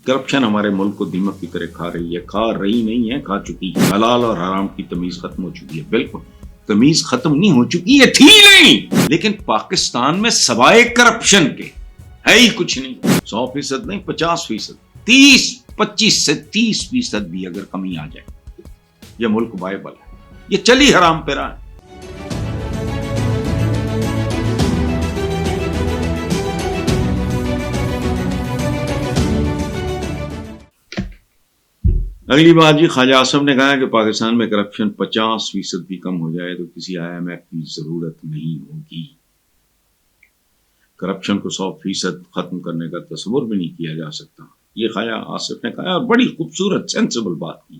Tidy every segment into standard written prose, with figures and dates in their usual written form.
Corruption ہمارے ملک کو دیمک کی طرح کھا رہی ہے، کھا رہی نہیں ہے، کھا چکی ہے۔ حلال اور حرام کی تمیز ختم ہو چکی ہے۔ بالکل تمیز ختم نہیں ہو چکی ہے، تھی نہیں، لیکن پاکستان میں سوائے کرپشن کے ہے ہی کچھ نہیں۔ 100% نہیں، 50%، 25 سے 30% بھی اگر کمی آ جائے یہ ملک وائبل ہے۔ یہ چلی حرام پہ رہا ہے۔ اگلی بات جی، خواجہ آصف نے کہا کہ پاکستان میں کرپشن 50% بھی کم ہو جائے تو کسی IMF کی ضرورت نہیں ہوگی۔ کرپشن کو 100% ختم کرنے کا تصور بھی نہیں کیا جا سکتا، یہ خواجہ آصف نے کہا، اور بڑی خوبصورت سینسیبل بات کی۔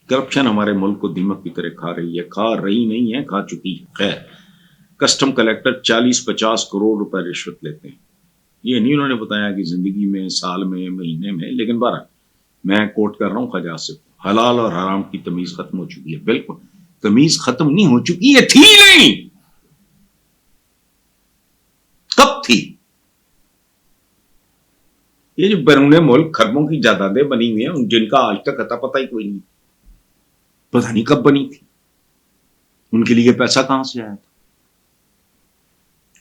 کرپشن ہمارے ملک کو دیمک کی طرح کھا رہی ہے، کھا رہی نہیں ہے، کھا چکی ہے۔ خیر، کسٹم کلیکٹر 40-50 کروڑ روپے رشوت لیتے ہیں۔ یہ نہیں انہوں نے بتایا کہ زندگی میں، سال میں، مہینے میں، لیکن بہرحال میں کوٹ کر رہا ہوں خواجہ آصف، حلال اور حرام کی تمیز ختم ہو چکی ہے۔ بالکل تمیز ختم نہیں ہو چکی ہے، تھی نہیں، کب تھی؟ یہ جو بیرون ملک خربوں کی جائیدادیں بنی ہوئی ہیں جن کا آج تک اتا پتہ ہی کوئی نہیں، پتہ نہیں کب بنی تھی، ان کے لیے پیسہ کہاں سے آیا تھا؟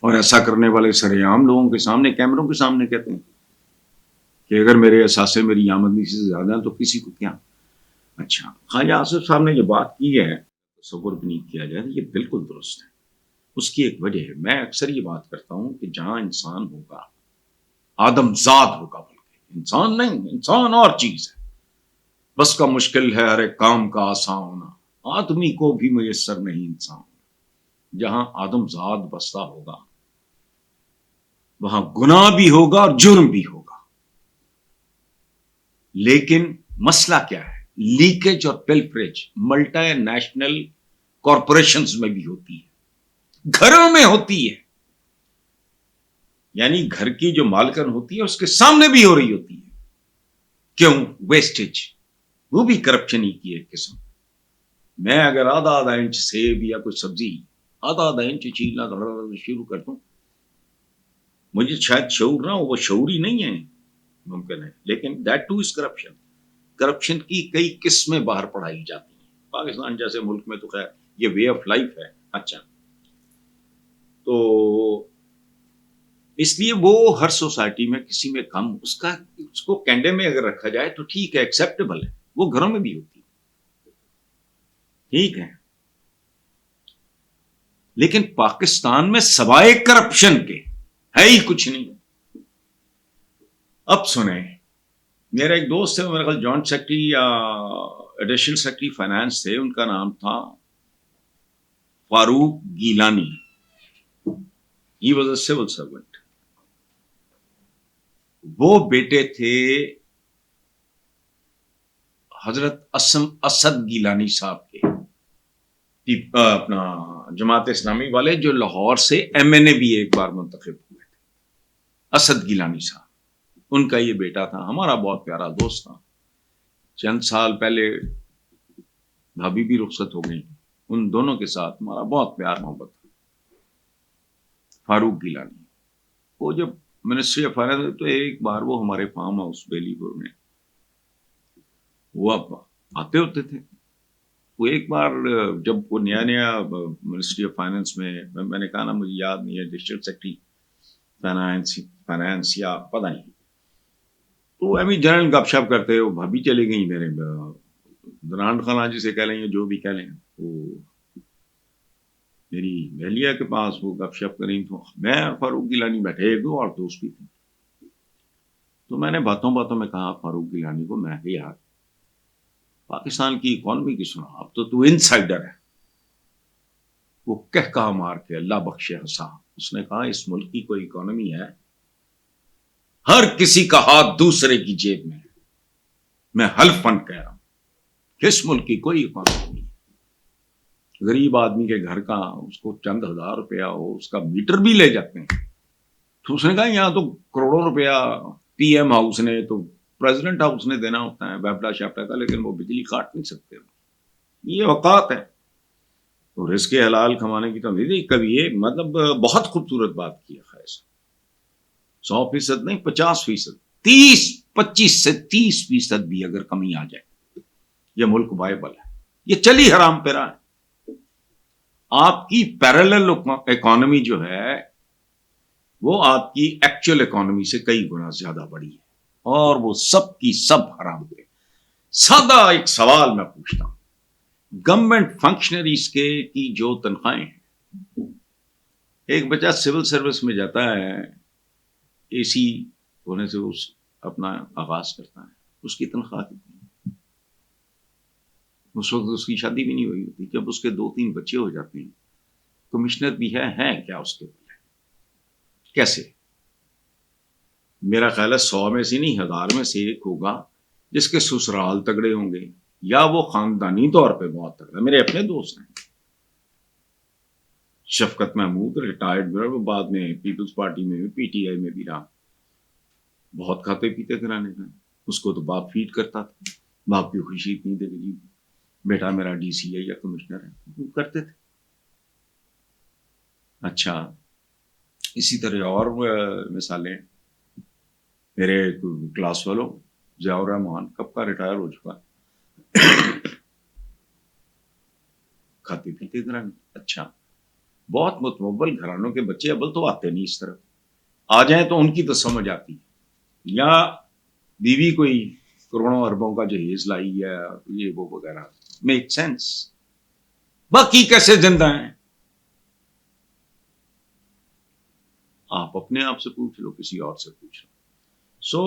اور ایسا کرنے والے سرعام لوگوں کے سامنے، کیمروں کے سامنے کہتے ہیں کہ اگر میرے اثاثے میری آمدنی سے زیادہ ہیں تو کسی کو کیا۔ اچھا، خواجہ آصف صاحب نے جو بات کی ہے تصور بھی نہیں کیا جائے، یہ بالکل درست ہے۔ اس کی ایک وجہ ہے، میں اکثر یہ بات کرتا ہوں کہ جہاں انسان ہوگا، آدم زاد ہوگا، بلکہ انسان نہیں، انسان اور چیز ہے، بس کا مشکل ہے ہر ایک کام کا آسان ہونا، آدمی کو بھی میسر نہیں انسان۔ جہاں آدم زاد بستا ہوگا وہاں گناہ بھی ہوگا اور جرم بھی ہوگا، لیکن مسئلہ کیا ہے؟ لیکیج اور پلفریج ملٹی نیشنل کارپوریشنز میں بھی ہوتی ہے، گھروں میں ہوتی ہے، یعنی گھر کی جو مالکن ہوتی ہے اس کے سامنے بھی ہو رہی ہوتی ہے۔ کیوں؟ ویسٹیج، وہ بھی کرپشن ہی کی ایک قسم۔ میں اگر آدھا انچ سیب یا کوئی سبزی آدھا انچ چھیلنا شروع کر دوں، مجھے شاید شعور نہ ہو، وہ شعور ہی نہیں ہے، ممکن ہے، لیکن that two is corruption. Corruption کی کئی قسمیں باہر پڑھائی جاتی ہیں۔ پاکستان جیسے ملک میں تو خیر یہ وے آف لائف ہے۔ اچھا، تو اس لیے وہ ہر سوسائٹی میں کسی میں کم، اس کو کینڈے میں اگر رکھا جائے تو ٹھیک ہے، ایکسیپٹیبل ہے، وہ گھروں میں بھی ہوتی ہے، ٹھیک ہے، لیکن پاکستان میں سوائے کرپشن کے ہے ہی کچھ نہیں۔ اب سنیں، میرا ایک دوست ہے، میرے خیال جوائنٹ سیکرٹری یا ایڈیشنل سیکرٹری فائنانس تھے، ان کا نام تھا Farooq Gilani. He was a civil servant. وہ بیٹے تھے حضرت اسد گیلانی صاحب کے، اپنا جماعت اسلامی والے، جو لاہور سے MNA بھی ایک بار منتخب ہوئے تھے۔ اسد گیلانی صاحب، ان کا یہ بیٹا تھا، ہمارا بہت پیارا دوست تھا۔ چند سال پہلے بھابھی بھی رخصت ہو گئی، ان دونوں کے ساتھ ہمارا بہت پیار محبت تھا۔ فاروق گیلانی، وہ جب منسٹری آف فائنانس، تو ایک بار وہ ہمارے فارم ہاؤس بیلی پور میں وہ آتے ہوتے تھے۔ وہ ایک بار جب وہ نیا منسٹری آف فائنانس میں نے کہا نا، مجھے یاد نہیں ہے، ڈسٹرکٹ سیکرٹری فائنانس یا پتہ نہیں، تو ایمی جنرل گپ شپ کرتے، وہ بھابھی چلی گئی، میرے درانڈ خانہ جسے کہہ لیں، جو بھی کہہ لیں، وہ میری بہلیہ کے پاس وہ گپ شپ کریں، تو میں فاروق گیلانی بیٹھے، ایک دو اور دوست بھی تھے، تو میں نے باتوں میں کہا فاروق گیلانی کو، میں کہ یار پاکستان کی اکانومی کی سنا، اب تو انسائڈر ہے۔ وہ کہا مار کے اللہ بخشے ہنسا، اس نے کہا اس ملک کی کوئی اکانومی ہے؟ ہر کسی کا ہاتھ دوسرے کی جیب میں ہے، میں حلفاً کہہ رہا ہوں کہ اس ملک کی کوئی اکانومی نہیں۔ غریب آدمی کے گھر کا اس کو چند ہزار روپیہ ہو، اس کا میٹر بھی لے جاتے ہیں، تو اس نے کہا یہاں تو کروڑوں روپیہ PM ہاؤس نے، تو پریزیڈنٹ ہاؤس نے دینا ہوتا ہے بیپٹا شیپٹا کا، لیکن وہ بجلی کاٹ نہیں سکتے، یہ اوقات ہے۔ تو رزق حلال کمانے کی تو کبھی یہ مطلب بہت خوبصورت بات کی ہے، خیر 100% نہیں، 50%، 25 سے 30% بھی اگر کمی آ جائے یہ ملک وائبل ہے. یہ چلی حرام پہ رہا ہے. آپ کی پیرالل اکانومی جو ہے وہ آپ کی ایکچوئل اکانومی سے کئی گنا زیادہ بڑی ہے اور وہ سب کی سب حرام پہ. سادہ ایک سوال میں پوچھتا ہوں, گورنمنٹ فنکشنریز کی جو تنخواہیں ہیں, ایک بچہ سول سروس میں جاتا ہے, اے سی ہونے سے اس اپنا آغاز کرتا ہے, اس کی تنخواہ کتنی ہے؟ اس وقت اس کی شادی بھی نہیں ہوئی ہوتی. جب اس کے 2-3 بچے ہو جاتے ہیں, کمشنر بھی ہے کیا اس کے بولے کیسے؟ میرا خیال ہے 100 میں سے نہیں 1000 میں سے ایک ہوگا جس کے سسرال تگڑے ہوں گے یا وہ خاندانی طور پہ بہت تگڑا. میرے اپنے دوست ہیں, شفقت محمود ریٹائرڈ, وہ بعد میں پیپلز پارٹی میں بھی پی ٹی آئی میں بھی رہا, بہت کھاتے پیتے گھرانے کا. اس کو تو باپ فیڈ کرتا تھا, باپ کی خوشی اتنی تھی کہ جی بیٹا میرا ڈی سی ہے یا کمشنر ہے, کرتے تھے. اچھا, اسی طرح اور مثالیں, میرے کلاس والوں ضیاء الرحمان کب کا ریٹائر ہو چکا, کھاتے پیتے گھرانے. اچھا, بہت متمول گھرانوں کے بچے ابل تو آتے نہیں اس طرف, آ جائیں تو ان کی تو سمجھ آتی, یا بیوی کوئی کروڑوں اربوں کا جہیز لائی ہے یہ وہ وغیرہ, میک سینس. باقی کیسے زندہ ہیں آپ اپنے آپ سے پوچھ لو, کسی اور سے پوچھ لو. سو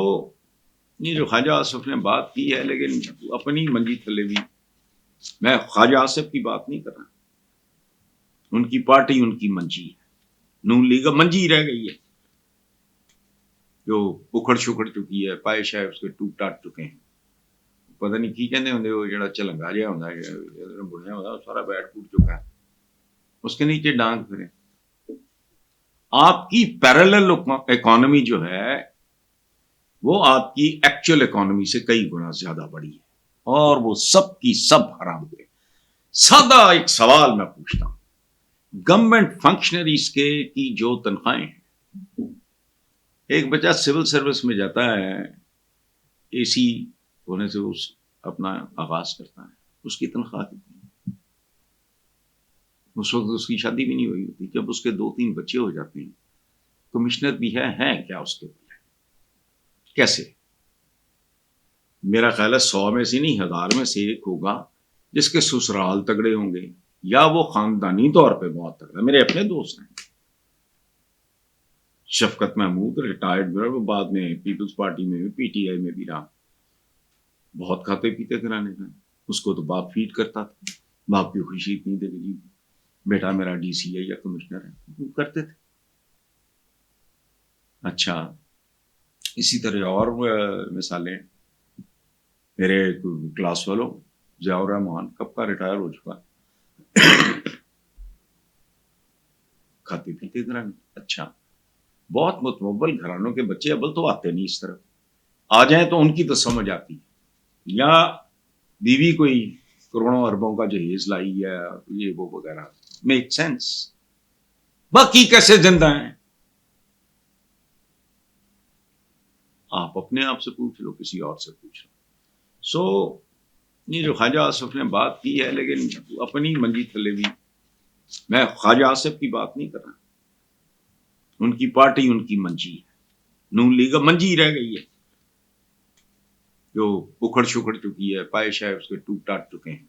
یہ جو خواجہ آصف نے بات کی ہے, لیکن اپنی منجی تھلے بھی, میں خواجہ آصف کی بات نہیں کر رہا, ان کی پارٹی ان کی منجی ہے, نون لیگ منجی رہ گئی ہے جو اکھڑ شکڑ چکی ہے, پائے شاید اس کے ٹوٹ ٹاٹ چکے ہیں. پتہ نہیں کی کہنے ہوندے وہ جڑا چلنگا جہا ہوندا ہے بڑھیا ہوندا سارا بیٹ ٹوٹ چکا ہے, اس کے نیچے ڈانگ پھرے. آپ کی پیرالل اکانومی جو ہے وہ آپ کی ایکچوئل اکانومی سے کئی گنا زیادہ بڑی ہے اور وہ سب کی سب حرام پہ. سادہ ایک سوال میں پوچھتا ہوں, گورنمنٹ فنکشنریز کی جو تنخواہیں ہیں, ایک بچہ سول سروس میں جاتا ہے, اے سی ہونے سے اس اپنا آغاز کرتا ہے, اس کی تنخواہ کتنی ہے؟ اس وقت اس کی شادی بھی نہیں ہوئی ہوتی. جب اس کے 2-3 بچے ہو جاتے ہیں, کمشنر بھی ہے کیا اس کے بولے کیسے؟ میرا خیال ہے 100 میں سے نہیں 1000 میں سے ایک ہوگا جس کے سسرال تگڑے ہوں گے یا وہ خاندانی طور پہ بہت تگڑا. میرے اپنے دوست ہیں, شفقت محمود ریٹائرڈ, وہ بعد میں پیپلز پارٹی میں بھی پی ٹی آئی میں بھی رہا, بہت کھاتے پیتے گھرانے کا. اس کو تو باپ فیڈ کرتا تھا, باپ کی خوشی اتنی تھی کہ جی بیٹا میرا ڈی سی ہے یا کمشنر ہے, کرتے تھے. اچھا, اسی طرح اور مثالیں, میرے کلاس والوں ضیاء الرحمان کب کا ریٹائر ہو چکا, کھاتے پیتے گھرانے. اچھا, بہت متمول گھرانوں کے بچے ابل تو آتے نہیں اس طرف, آ جائیں تو ان کی تو سمجھ آتی, یا بیوی کوئی کروڑوں اربوں کا جہیز لائی ہے یہ وہ وغیرہ, میک سینس. باقی کیسے زندہ ہیں آپ اپنے آپ سے پوچھ لو, کسی اور سے پوچھ لو. سو یہ جو خواجہ آصف نے بات کی ہے, لیکن اپنی منجی تھلے بھی, میں خواجہ آصف کی بات نہیں کر رہا, ان کی پارٹی ان کی منجی ہے, نون لیگ منجی رہ گئی ہے جو اکھڑ شکڑ چکی ہے, پائے شاید اس کے ٹوٹ ٹاٹ چکے ہیں.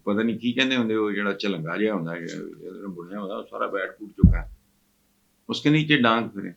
پتہ نہیں کی کہنے ہوندے وہ جڑا چلنگا جہا ہوندا ہے بڑھیا ہوندا سارا بیٹ ٹوٹ چکا ہے, اس کے نیچے ڈانگ پھرے.